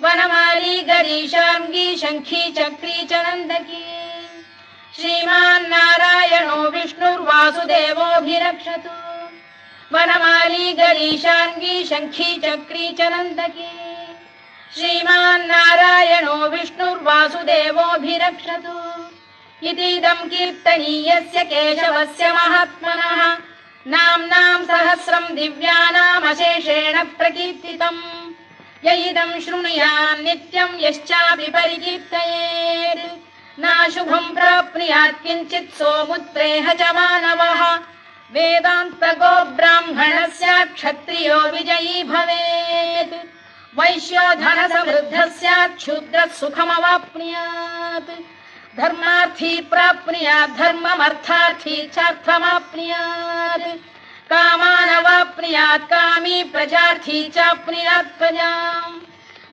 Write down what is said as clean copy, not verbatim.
वनमाली गरीशार्ङ्गी शङ्खी चक्री च नन्दकी श्रीमान्नारायणो विष्णुर्वासुदेवोऽभिरक्षतु वनमाली गरीशार्ङ्गी शङ्खी चक्री च नन्दकी श्रीमान्नारायणो विष्णुर्वासुदेवोऽभिरक्षतु इतीदं कीर्तनीयस्य केशवस्य महात्मनः नाम्नां सहस्रं दिव्यानामशेषेण प्रकीर्तितम् य इदं शृणुयान् नित्यं यश्चापि परिकीर्तयेत् नाशुभं प्राप्नुयात् किञ्चित् सोमुत्रेह च मानवः वेदान्तगो ब्राह्मणः स्यात् क्षत्रियो विजयी भवेत् वैश्यो धनसमृद्धः स्यात् क्षुद्रः सुखमवाप्नुयात् धर्मार्थी प्राप्नुयात् धर्ममर्थार्थी चार्थमाप्नुयात् कामानवाप्नुयात् कामी प्रजार्थी चाप्नुयात् प्रजाम्